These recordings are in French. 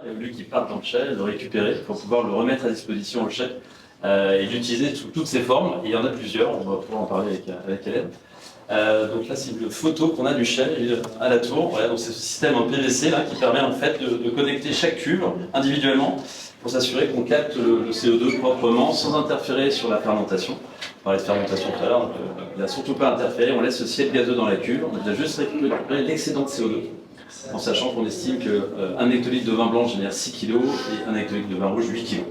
Et au lieu qu'il parte dans le chai, le récupérer pour pouvoir le remettre à disposition au chai et l'utiliser sous toutes ses formes. Et il y en a plusieurs, on va pouvoir en parler avec Hélène. Donc là, c'est une photo qu'on a du chai à la tour. Voilà, donc c'est ce système en PVC là, qui permet en fait de connecter chaque cuve individuellement pour s'assurer qu'on capte le CO2 proprement sans interférer sur la fermentation. On parlait de fermentation tout à l'heure, donc il n'a surtout pas interféré, on laisse ce ciel gazeux dans la cuve, on a juste récupéré l'excédent de CO2, en sachant qu'on estime qu'un hectolitre de vin blanc génère 6 kg et un hectolitre de vin rouge 8 kg.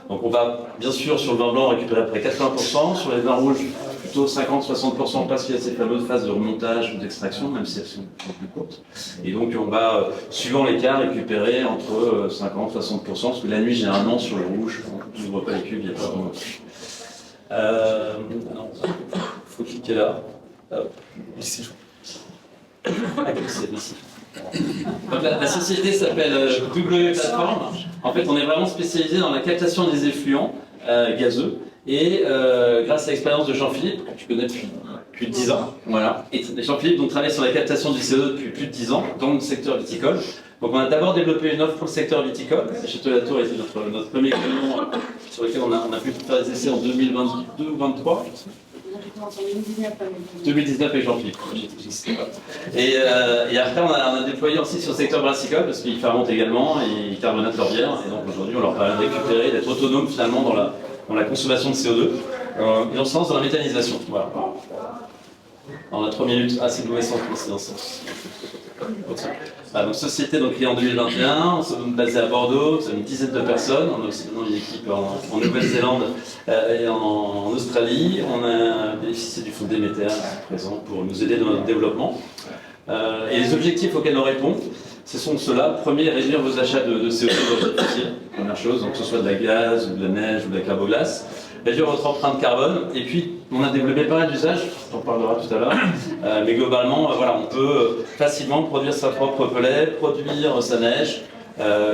Donc on va bien sûr sur le vin blanc récupérer à peu près 80%, sur les vins rouges plutôt 50-60% parce qu'il y a ces fameuses phases de remontage ou d'extraction, même si elles sont plus courtes. Et donc on va, suivant l'écart, récupérer entre 50-60%, parce que la nuit généralement sur le rouge, on n'ouvre pas les cuves, il n'y a pas de remontage. Il faut cliquer là. Ici. Ici. Donc la société s'appelle W Platform. En fait, on est vraiment spécialisé dans la captation des effluents gazeux. Et grâce à l'expérience de Jean-Philippe, que tu connais depuis plus de 10 ans, voilà. Et Jean-Philippe donc, travaille sur la captation du CO2 depuis plus de 10 ans dans le secteur viticole. Donc on a d'abord développé une offre pour le secteur viticole. Château Latour était notre premier camion sur lequel on a pu faire des essais en 2022 ou 2023. 2019 avec Jean-Philippe. Et après, on a déployé aussi sur le secteur brassicole parce qu'ils fermentent également et ils carbonatent leur bière. Et donc aujourd'hui, on leur permet de récupérer, d'être autonome finalement dans la consommation de CO2 et on se lance dans la méthanisation. Voilà. On a 3 minutes. Ah, c'est le mauvais sens, coïncidence. Donc société donc, créée en 2021, on sommes basés à Bordeaux, nous sommes une dizaine de personnes, on a aussi maintenant une équipe en Nouvelle-Zélande et en Australie. On a bénéficié du fonds Déméter qui est présent pour nous aider dans notre développement. Et les objectifs auxquels on répond, ce sont ceux-là. Premier, réduire vos achats de CO2 d'origine fossile, première chose, donc que ce soit de la gaz, ou de la neige, ou de la carboglace. Réduire votre empreinte carbone, et puis on a développé pas mal d'usages, on en parlera tout à l'heure, mais globalement, voilà, on peut facilement produire sa propre pellet, produire sa neige,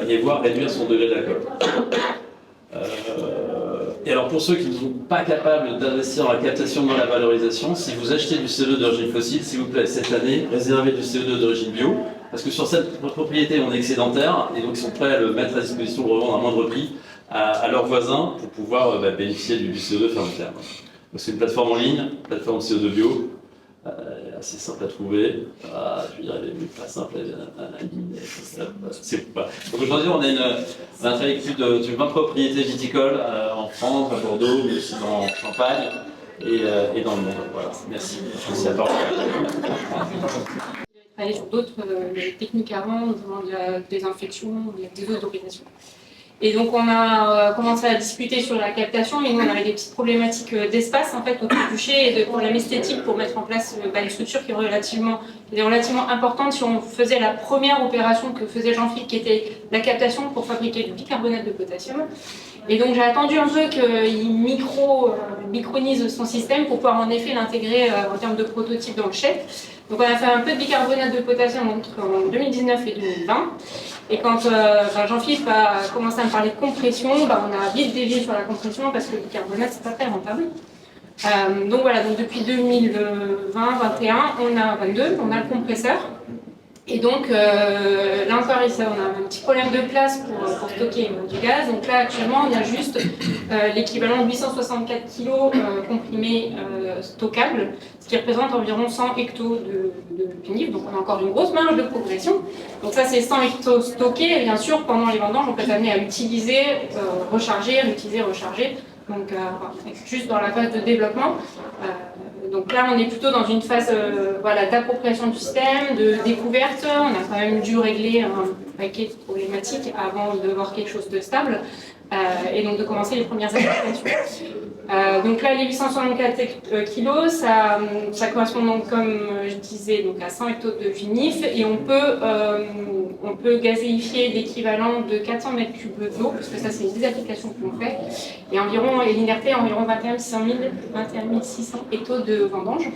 et voire réduire son degré d'alcool. Et alors pour ceux qui ne sont pas capables d'investir dans la captation dans la valorisation, si vous achetez du CO2 d'origine fossile, s'il vous plaît, cette année, réservez du CO2 d'origine bio, parce que sur cette propriété, on est excédentaire, et donc ils sont prêts à le mettre à disposition pour revendre à moindre prix à leurs voisins pour pouvoir bénéficier du CO2 fermentaire. C'est une plateforme en ligne, plateforme CO2 bio, assez simple à trouver. Je veux dire, elle est pas simple à éliminer. Donc aujourd'hui, on a travaillé avec plus de 20 propriétés viticoles en France, à Bordeaux, mais aussi en Champagne et dans le monde. Voilà. Merci. Merci à toi. Travailler sur d'autres techniques avant, notamment de la désinfection, de la désodorisation. Et donc on a commencé à discuter sur la captation, et nous on avait des petites problématiques d'espace en fait autour du chai et de problèmes esthétiques pour mettre en place une structure qui est relativement importante si on faisait la première opération que faisait Jean-Philippe, qui était la captation pour fabriquer du bicarbonate de potassium. Et donc j'ai attendu un peu qu'il micronise son système pour pouvoir en effet l'intégrer en termes de prototype dans le chai. Donc on a fait un peu de bicarbonate de potassium entre 2019 et 2020. Et quand Jean-Philippe a commencé à me parler de compression, on a vite dévié sur la compression parce que le bicarbonate c'est pas très rentable. Donc voilà, donc depuis 2020-21, on a le compresseur. Et donc là encore, on a un petit problème de place pour stocker du gaz. Donc là actuellement, on a juste l'équivalent de 864 kg comprimés stockables, ce qui représente environ 100 hectos de vinif. Donc on a encore une grosse marge de progression. Donc ça c'est 100 hectos stockés. Et bien sûr, pendant les vendanges, on peut être amené à utiliser, recharger, réutiliser, recharger. Donc juste dans la phase de développement. Donc là, on est plutôt dans une phase d'appropriation du système, de découverte. On a quand même dû régler un paquet de problématiques avant de voir quelque chose de stable et donc de commencer les premières applications. Donc là, les 864 kg, ça correspond donc, comme je disais, donc à 100 hectos de vinif, et on peut gazéifier l'équivalent de 400 mètres cubes d'eau, parce que ça, c'est des applications que l'on fait, et l'inerté environ 21 600 hectos de vendange.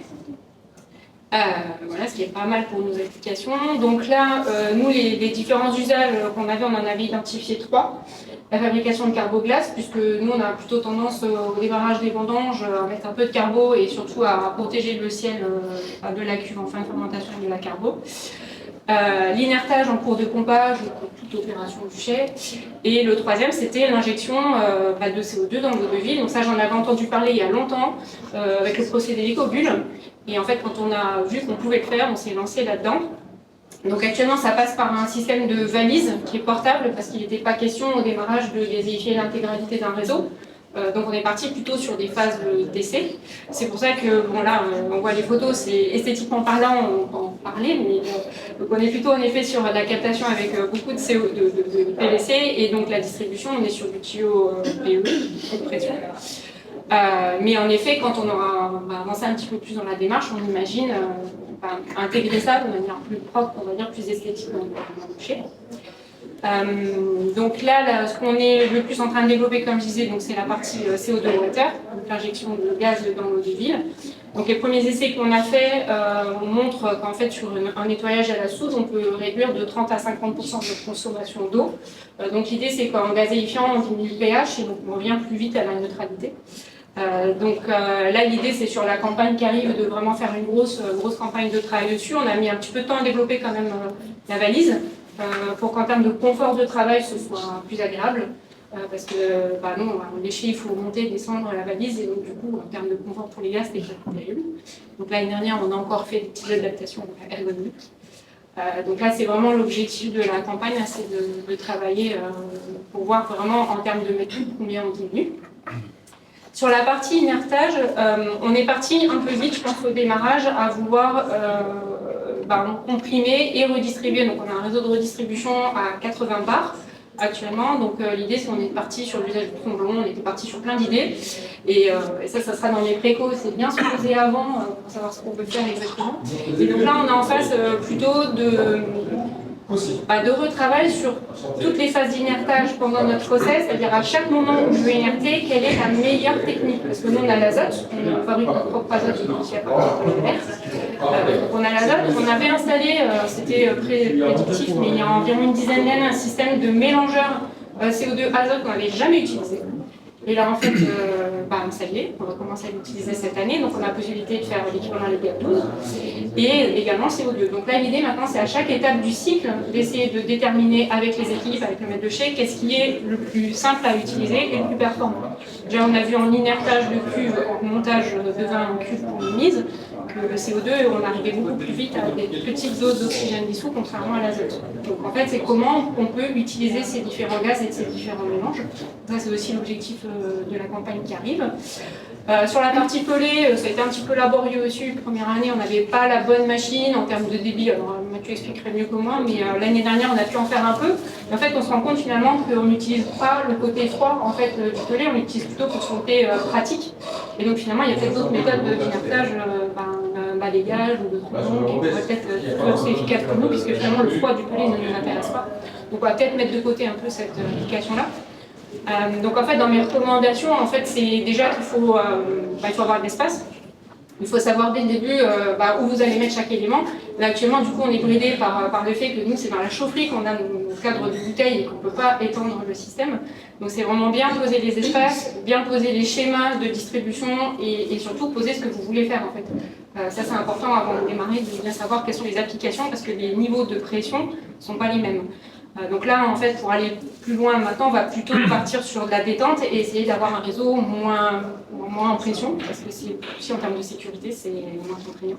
Voilà, ce qui est pas mal pour nos applications. Donc là, nous, les différents usages qu'on avait, on en avait identifié 3. La fabrication de carboglace, puisque nous, on a plutôt tendance au démarrage des vendanges à mettre un peu de carbo et surtout à protéger le ciel de la cuve en fin de fermentation de la carbo. L'inertage en cours de pompage pour toute opération du chai. Et le troisième, c'était l'injection de CO2 dans l'eau de vie. Donc ça, j'en avais entendu parler il y a longtemps avec le procédé Ecobule. Et en fait, quand on a vu qu'on pouvait le faire, on s'est lancé là-dedans. Donc actuellement, ça passe par un système de valise qui est portable parce qu'il n'était pas question au démarrage de gazéifier l'intégralité d'un réseau. Donc on est parti plutôt sur des phases d'essai. C'est pour ça que, bon là, on voit les photos, c'est esthétiquement parlant, on peut en parler, mais donc on est plutôt en effet sur la captation avec beaucoup de PVC, et donc la distribution, on est sur du tuyau PE, de pression. Mais en effet, quand on aura avancé un petit peu plus dans la démarche, on imagine intégrer ça de manière plus propre, on va dire plus esthétique dans le marché. Donc là, ce qu'on est le plus en train de développer, comme je disais, c'est la partie CO2 water, donc l'injection de gaz dans l'eau de ville. Donc les premiers essais qu'on a fait, on montre qu'en fait sur un nettoyage à la soude, on peut réduire de 30 à 50% de notre consommation d'eau. Donc l'idée, c'est qu'en gazéifiant, on diminue le pH et donc on revient plus vite à la neutralité. Là, l'idée, c'est sur la campagne qui arrive de vraiment faire une grosse campagne de travail dessus. On a mis un petit peu de temps à développer quand même la valise. Pour qu'en termes de confort de travail, ce soit plus agréable. Parce que non, les déchets, il faut monter, descendre la valise, et donc du coup, en termes de confort pour les gars, c'était pas terrible. Donc l'année dernière, on a encore fait des petites adaptations ergonomiques. Donc là, c'est vraiment l'objectif de la campagne, c'est de travailler pour voir vraiment en termes de mètres cubes combien on diminue. Sur la partie inertage, on est parti un peu vite, je pense, au démarrage, à vouloir comprimer et redistribuer. Donc on a un réseau de redistribution à 80 bars actuellement. Donc l'idée, c'est qu'on est parti sur l'usage du tromblon, on était parti sur plein d'idées. Et ça sera dans les précos, c'est bien se poser avant pour savoir ce qu'on peut faire exactement. Et donc là, on est en phase plutôt de retravail sur toutes les phases d'inertage pendant notre process, c'est-à-dire à chaque moment où je veux inerter, quelle est la meilleure technique. Parce que nous, on a l'azote, on fabrique notre propre azote ici à partir de l'air. On a l'azote, on avait installé, c'était prédictif, mais il y a environ une dizaine d'années, un système de mélangeur CO2 azote qu'on n'avait jamais utilisé. Et là, en fait, ça y est, on va commencer à l'utiliser cette année, donc on a la possibilité de faire l'équivalent légal 12 et également CO2. Donc là, l'idée maintenant, c'est à chaque étape du cycle d'essayer de déterminer avec les équipes, avec le maître de chai, qu'est-ce qui est le plus simple à utiliser et le plus performant. Déjà, on a vu en inertage de cuve, en montage de vin en cuve pour une mise, que le CO2, on arrivait beaucoup plus vite avec des petites doses d'oxygène dissous, contrairement à l'azote. Donc en fait, c'est comment on peut utiliser ces différents gaz et ces différents mélanges. Ça, c'est aussi l'objectif de la campagne qui arrive. Sur la partie pelée, ça a été un petit peu laborieux aussi. Première année, on n'avait pas la bonne machine en termes de débit. Alors Mathieu expliquerait mieux que moi, mais l'année dernière, on a pu en faire un peu. Et en fait, on se rend compte finalement qu'on n'utilise pas le côté froid du pelé, on l'utilise plutôt pour son côté pratique. Et donc finalement, il y a peut-être d'autres méthodes d'inertage, balayage ou de tromblon qui pourraient peut-être être aussi efficaces pour nous, puisque finalement le froid du pelé ne nous intéresse pas. Donc on va peut-être mettre de côté un peu cette application-là. Donc en fait, dans mes recommandations, en fait, c'est déjà qu'il faut avoir de l'espace. Il faut savoir dès le début où vous allez mettre chaque élément. Là, actuellement, du coup, on est bridé par le fait que nous, c'est dans la chaufferie qu'on a nos cadres de bouteilles et qu'on ne peut pas étendre le système. Donc c'est vraiment bien poser les espaces, bien poser les schémas de distribution et surtout poser ce que vous voulez faire en fait. Ça c'est important avant de démarrer, de bien savoir quelles sont les applications parce que les niveaux de pression ne sont pas les mêmes. Donc là, en fait, pour aller plus loin maintenant, on va plutôt partir sur de la détente et essayer d'avoir un réseau moins en pression, parce que aussi en termes de sécurité, c'est moins contraignant.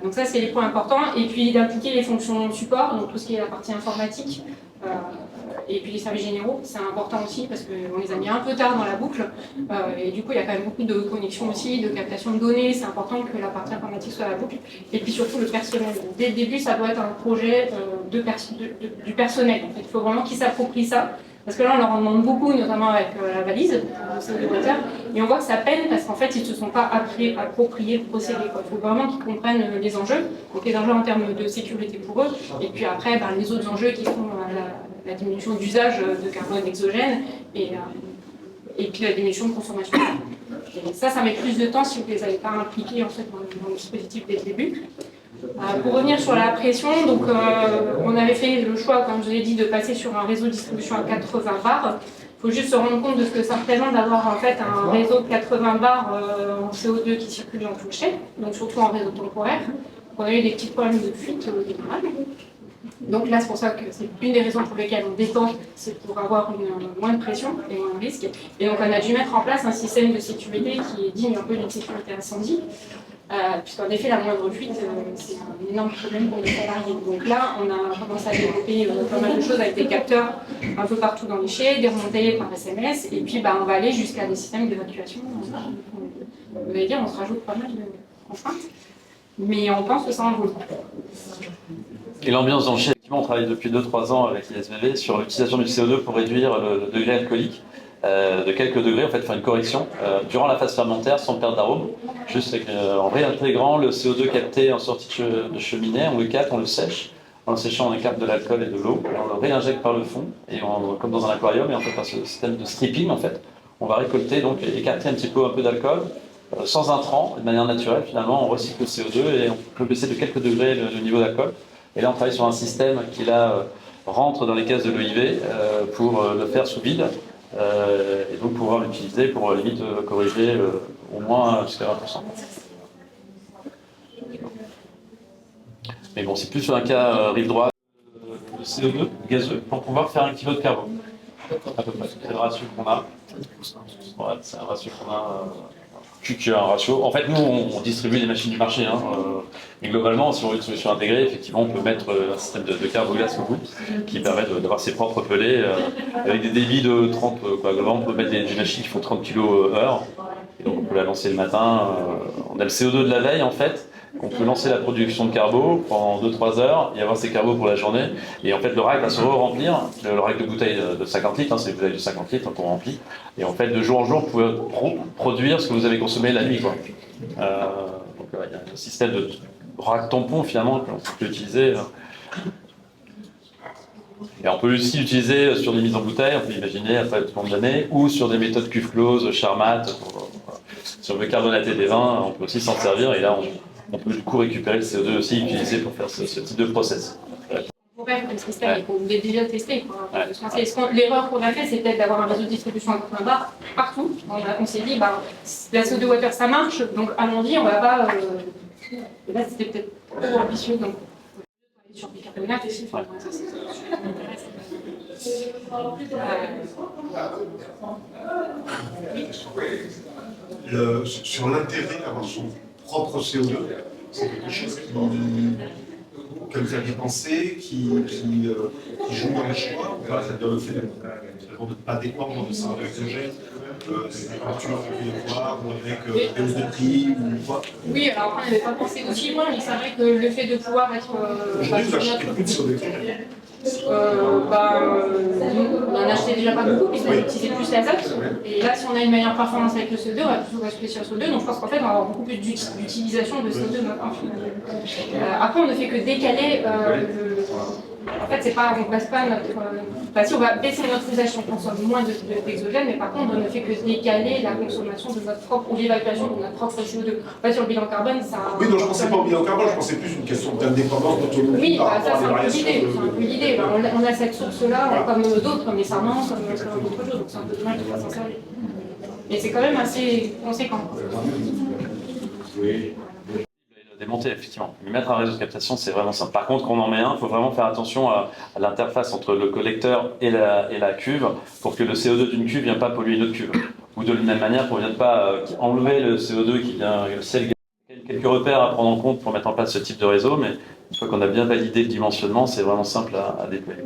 Donc ça, c'est les points importants. Et puis d'impliquer les fonctions support, donc tout ce qui est la partie informatique, et puis les services généraux, c'est important aussi parce qu'on les a mis un peu tard dans la boucle. Et du coup, il y a quand même beaucoup de connexions aussi, de captation de données. C'est important que la partie informatique soit à la boucle. Et puis surtout le personnel. Dès le début, ça doit être un projet du personnel. En fait, il faut vraiment qu'ils s'approprient ça. Parce que là, on leur en demande beaucoup, notamment avec la valise, et on voit que ça peine parce qu'en fait, ils ne se sont pas appropriés le procédé. Il faut vraiment qu'ils comprennent les enjeux, donc les enjeux en termes de sécurité pour eux, et puis après, les autres enjeux qui sont la diminution d'usage de carbone exogène et puis la diminution de consommation. Et ça met plus de temps si vous ne les avez pas impliqués en fait, dans le dispositif dès le début. Pour revenir sur la pression, donc, on avait fait le choix, comme je l'ai dit, de passer sur un réseau de distribution à 80 bars. Il faut juste se rendre compte de ce que ça représente d'avoir en fait un réseau de 80 bars en CO2 qui circule dans tout le chai, donc surtout en réseau temporaire. on a eu des petits problèmes de fuite au démarrage. Donc là, c'est pour ça que c'est une des raisons pour lesquelles on détend, c'est pour avoir moins de pression et moins de risque. Et donc on a dû mettre en place un système de sécurité qui est digne un peu d'une sécurité incendie, puisqu'en effet, la moindre fuite, c'est un énorme problème pour les salariés. Donc là, on a commencé à développer pas mal de choses avec des capteurs un peu partout dans les chais, des remontées par SMS, et puis on va aller jusqu'à des systèmes d'évacuation. Vous allez dire, on se rajoute pas mal de contraintes, mais on pense que ça en vaut le coup. Et l'ambiance dans le chai, effectivement, on travaille depuis 2-3 ans avec l'ISVV sur l'utilisation du CO2 pour réduire le degré alcoolique de quelques degrés, en fait, faire une correction durant la phase fermentaire sans perdre d'arôme, juste en réintégrant le CO2 capté en sortie de cheminée, on le capte, on le sèche. En le séchant, on écarte de l'alcool et de l'eau, on le réinjecte par le fond, et comme dans un aquarium, et en fait, par ce système de stripping, en fait, on va récolter, donc écarter un peu d'alcool, sans intrants, de manière naturelle, finalement, on recycle le CO2 et on peut baisser de quelques degrés le niveau d'alcool. Et là, on travaille sur un système qui là rentre dans les caisses de l'EIV pour le faire sous vide et donc pouvoir l'utiliser pour limite corriger au moins jusqu'à 20%. Mais bon, c'est plus sur un cas rive droite de CO2 gazeux pour pouvoir faire 1 kg de carbone. À peu près. C'est le ratio qu'on a. Ouais, c'est un ratio qu'on a. Un ratio. En fait, nous, on distribue des machines du marché. Et globalement, si on veut une solution intégrée, effectivement, on peut mettre un système de carbogaz au bout qui permet d'avoir ses propres pelés avec des débits de 30. Globalement, on peut mettre des machines qui font 30 kg/h. Et donc, on peut la lancer le matin. On a le CO2 de la veille, en fait. On peut lancer la production de carbo pendant 2-3 heures et avoir ces carbos pour la journée. Et en fait, le rack va se re-remplir. Le rack de bouteilles de 50 litres, c'est des bouteilles de 50 litres qu'on remplit. Et en fait, de jour en jour, vous pouvez produire ce que vous avez consommé la nuit. Donc, il y a un système de rack tampon, finalement, qu'on peut utiliser. Et on peut aussi l'utiliser sur des mises en bouteille, on peut l'imaginer après tout le nombre d'années, ou sur des méthodes cuve close, Charmat. Si on veut carbonater des vins, on peut aussi s'en servir. Et là, on peut du coup récupérer le CO2 aussi utilisé pour faire ce type de process. On pourrait faire le système et qu'on voulait déjà tester. L'erreur qu'on a fait, c'est peut-être d'avoir un réseau de distribution à point barre partout. On s'est dit, la CO2 water ça marche, donc allons-y, on va pas. Et là, c'était peut-être trop ambitieux. Donc, sur bicarbonate aussi, ça sur l'intérêt d'avoir son propre CO2, c'est quelque chose que vous aviez pensé, qui joue dans les choix, c'est-à-dire le fait de ne pas dépendre de ça exogène, des factures qu'il peut y avoir, ou avec des hausses de prix, ou quoi. Oui, alors après, on n'avait pas pensé aussi loin, mais c'est vrai que le fait de pouvoir être. Aujourd'hui, vous achetez plus de CO2. On en achetait déjà pas beaucoup, puisqu'on utilisait plus l'azote. Et là, si on a une meilleure performance avec le CO2, on va plutôt basculer sur le CO2. Donc je pense qu'en fait, on va avoir beaucoup plus d'utilisation de CO2 maintenant. Après, on ne fait que décaler En fait, c'est pas, on passe pas notre. Si on va baisser notre usage, on consomme moins d'exogène, mais par contre, on ne fait que décaler la consommation de notre propre, ou l'évacuation de notre propre CO2. En fait, sur le bilan carbone, ça. Oui, non, je pensais pas au bilan carbone, je pensais plus une question d'indépendance, d'autonomie. Oui, ça, c'est un peu l'idée. On a cette source-là, comme d'autres, comme les sarments, comme d'autres choses, donc c'est un peu dommage de ne pas s'en servir. Mais c'est quand même assez conséquent. Oui. Démonter, effectivement. Mais mettre un réseau de captation, c'est vraiment simple. Par contre, quand on en met un, il faut vraiment faire attention à l'interface entre le collecteur et la cuve pour que le CO2 d'une cuve ne vienne pas polluer une autre cuve. Ou de la même manière, pour ne pas enlever le CO2 qui vient, le ciel. Quelques repères à prendre en compte pour mettre en place ce type de réseau, mais une fois qu'on a bien validé le dimensionnement, c'est vraiment simple à déployer.